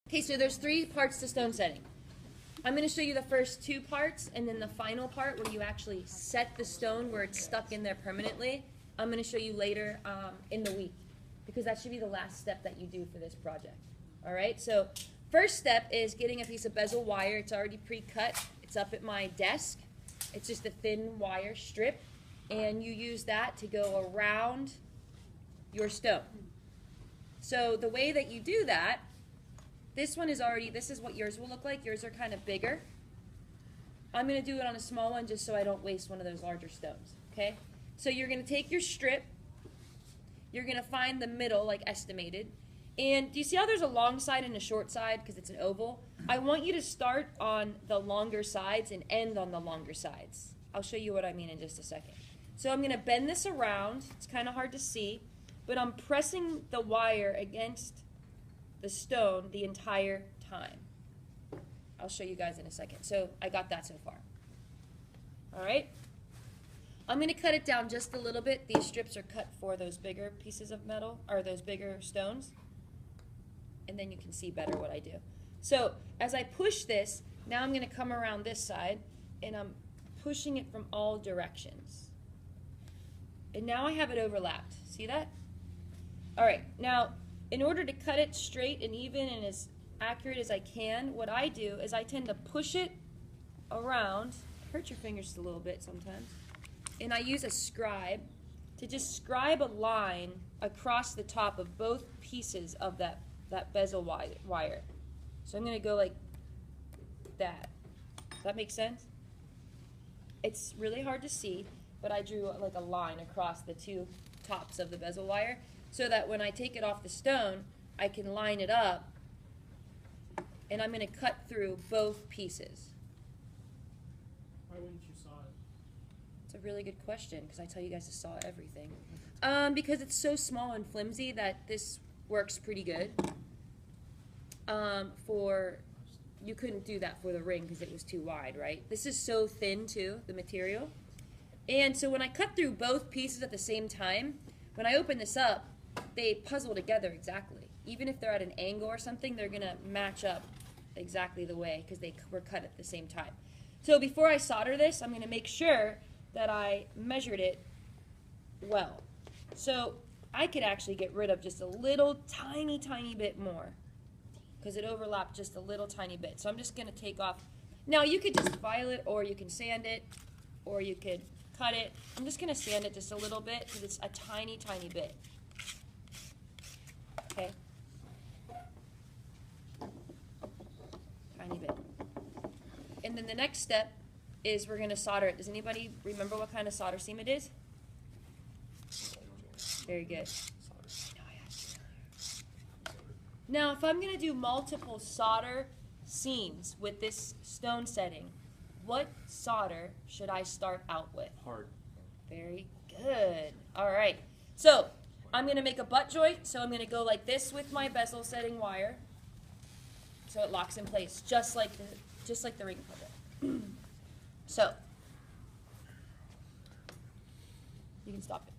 Okay, so there's 3 parts to stone setting. I'm going to show you the first 2 parts, and then the final part where you actually set the stone where it's stuck in there permanently. I'm going to show you later in the week, because that should be the last step that you do for this project. All right, so first step is getting a piece of bezel wire. It's already pre-cut. It's up at my desk. It's just a thin wire strip, and you use that to go around your stone. So the way that you do that, this is what yours will look like. Yours are kind of bigger. I'm going to do it on a small one just so I don't waste one of those larger stones, okay? So you're going to take your strip. You're going to find the middle, like estimated. And do you see how there's a long side and a short side because it's an oval? I want you to start on the longer sides and end on the longer sides. I'll show you what I mean in just a second. So I'm going to bend this around. It's kind of hard to see, but I'm pressing the wire against the stone the entire time. I'll show you guys in a second. So I got that so far. All right. I'm going to cut it down just a little bit. These strips are cut for those bigger pieces of metal, or those bigger stones. And then you can see better what I do. So as I push this, now I'm going to come around this side, and I'm pushing it from all directions. And now I have it overlapped. See that? All right. Now, in order to cut it straight and even and as accurate as I can, what I do is I tend to push it around. Hurt your fingers just a little bit sometimes. And I use a scribe to just scribe a line across the top of both pieces of that bezel wire. So I'm going to go like that. Does that make sense? It's really hard to see, but I drew like a line across the 2 tops of the bezel wire so that when I take it off the stone, I can line it up, and I'm going to cut through both pieces. Why wouldn't you saw it? It's a really good question, because I tell you guys to saw everything. Because it's so small and flimsy that this works pretty good. You couldn't do that for the ring because it was too wide, right? This is so thin too, the material. And so when I cut through both pieces at the same time, when I open this up, they puzzle together exactly. Even if they're at an angle or something, they're going to match up exactly the way because they were cut at the same time. So before I solder this, I'm going to make sure that I measured it well. So I could actually get rid of just a little tiny bit more because it overlapped just a little tiny bit. So I'm just going to take off. Now you could just file it, or you can sand it, or you could cut it. I'm just going to sand it just a little bit because it's a tiny bit. Okay. Tiny bit. And then the next step is we're going to solder it. Does anybody remember what kind of solder seam it is? Very good. Now, if I'm going to do multiple solder seams with this stone setting, what solder should I start out with? Hard. Very good. All right. So I'm going to make a butt joint. So I'm going to go like this with my bezel setting wire, so it locks in place, just like the ring puller. So you can stop it.